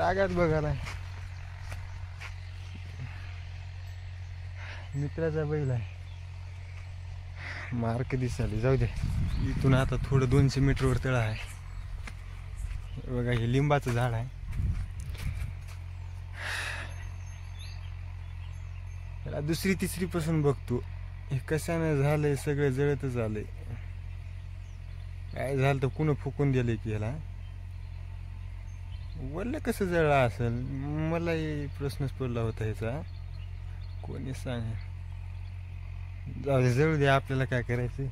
रागात बघायला मित्राचा बैल आहे. मार्क दिसाले. जाऊ दे. इथून आता थोडं 200 मीटरवर तळ आहे. बघा हे लिंबाचं झाड आहे. त्याला दुसरी तिसरी पासून बघतो. हे कशाने झालंय सगळं जळतच आलंय. काय झालं तर कुणं फुकून दिले की ह्याला वल्ल कसं जळला असेल मलाही प्रश्नच पडला होता ह्याचा. कोणी सांग. जाऊ दे जळू दे आपल्याला काय करायचं.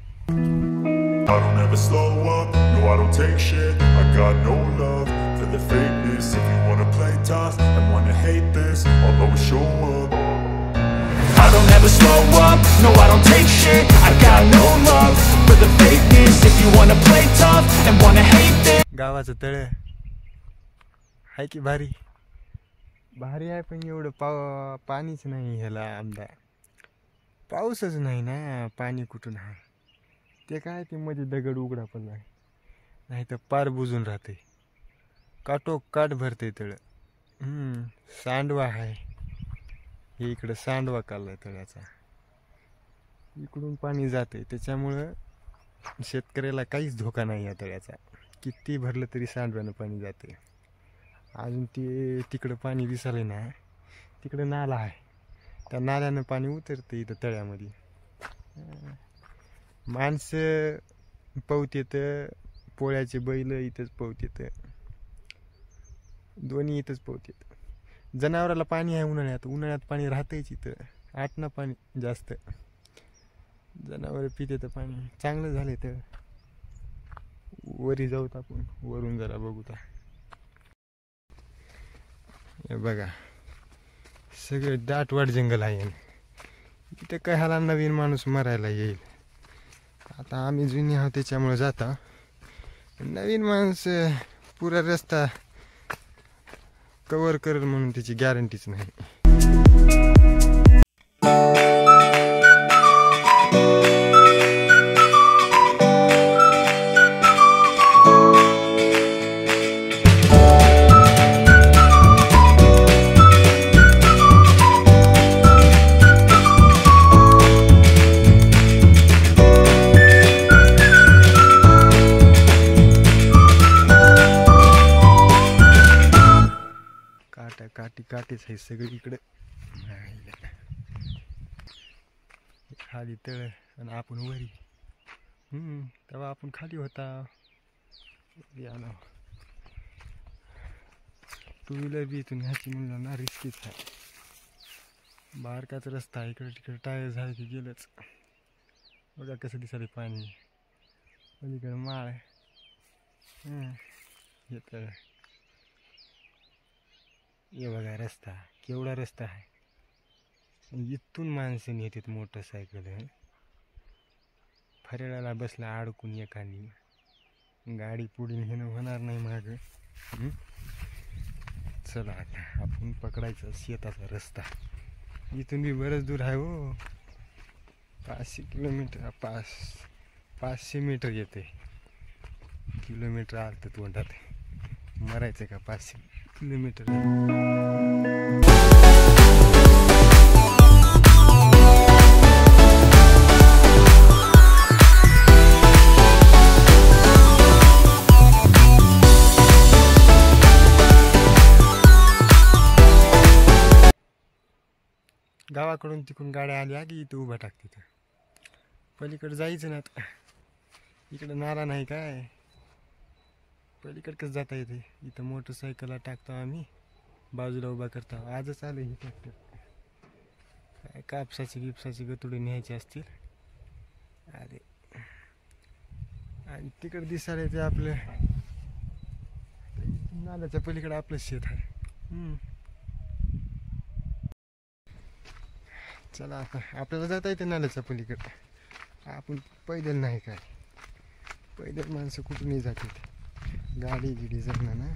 I don't ever slow up, no I don't take shit. I got no love for the fakeness. If you wanna play tough and wanna hate this, I'll always show up. I don't ever slow up, no I don't take shit. I got no love for the fakeness. If you wanna play tough and wanna hate this. गावाचं तळ आहे की भारी भारी आहे पण एवढं पाणीच नाही ह्याला. आमदा पाऊसच नाही ना. पाणी कुठून आहे ते काय ते मध्ये दगड उघडा पण नाही तर पार बुजून राहते. काटोकाट भरते तळ. सांडवा आहे हे. इकडं सांडवा काढलाय तळ्याचा. इकडून पाणी जाते त्याच्यामुळं शेतकऱ्याला काहीच धोका नाही या तळ्याचा. किती भरलं तरी सांडव्यानं पाणी जाते. अजून ते तिकडं पाणी दिसाले ना. तिकडं नाला आहे. त्या नाल्यानं पाणी उतरते इथं तळ्यामध्ये. माणसं पवत येतं. पोळ्याचे बैल इथंच पवत येतं. दोन्ही इथंच पवत येतं. जनावराला पाणी आहे उन्हाळ्यात. उन्हाळ्यात पाणी राहतंच इथं. आटणं पाणी जास्त. जनावर पिते तर पाणी चांगलं झालं. तर वरी जाऊत आपण. वरून जरा बघूता. बघा सगळं दाटवाट जंगल आहे. इथं काय ह्याला नवीन माणूस मरायला येईल. आता आम्ही जुनी आहोत त्याच्यामुळे जाता. नवीन माणूस पुरा रस्ता कव्हर करेल म्हणून त्याची गॅरंटीच नाही. काटेच आहे सगळीकडे. खाली तळ आणि आपण वरी. तेव्हा आपण खाली होता. या ना टू व्हीलर बी इथून ह्याची म्हणलं ना रिस्कीच आहे. बारकाच रस्ता आहे. इकडे तिकडे टायर झाले की गेलंच. बघा कसं दिसले पाणी. पलीकडे माळ आहे. हे तळ. हे बघा रस्ता केवढा रस्ता आहे. इथून माणसं येतात मोटरसायकल. फरेळाला बसला अडकून एखादी. गाडी पुढे नेणं होणार नाही मागं. चला आता आपण पकडायचा शेताचा रस्ता. इथून बी बरंच दूर आहे हो. 500 किलोमीटर 500 मीटर येते. किलोमीटर आलं तर तोंडात मरायचं का. 500 किलोमीटर. गावाकडून तिकडून गाड्या आल्या की इथं उभा टाकते. पलीकडे जायचं ना. आता इकडं नाला नाही काय. पलीकडे कसं जाता येते. इथं मोटरसायकलला टाकतो आम्ही. बाजूला उभा करतो. आजच आलं हे ट्रॅक्टर. काय कापसाची गतुडे न्यायचे असतील. अरे आणि तिकडे दिसायला ते आपलं नाल्याच्या पलीकडे आपलं शेत आहे. चला आता आपल्याला जाता येते नाल्याच्या पलीकडे. आपण पैदल नाही काय. पैदल माणसं कुठूनही जातात. गाडी गिडी जाणं ना.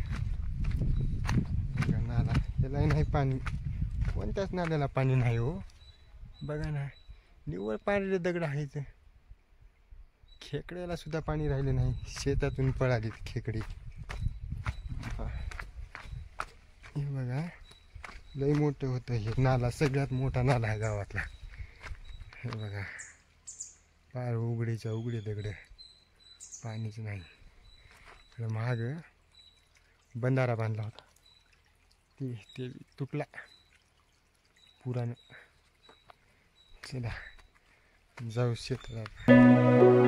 नाला त्याला नाही पाणी. कोणत्याच नाल्याला पाणी नाही हो. बघा ना निव्वळ पांढरे दगड आहेत. खेकड्याला सुद्धा पाणी राहिले नाही. शेतातून पळाली खेकडी. हे बघा लई मोठं होतं हे नाला, सगळ्यात मोठा नाला आहे गावातला. हे बघा फार उघडीच्या उघडी दगड, पाणीच नाही. इकडं महाग बंधारा बांधला होता ते तुटला पुरानं. चला जाऊ शेतात.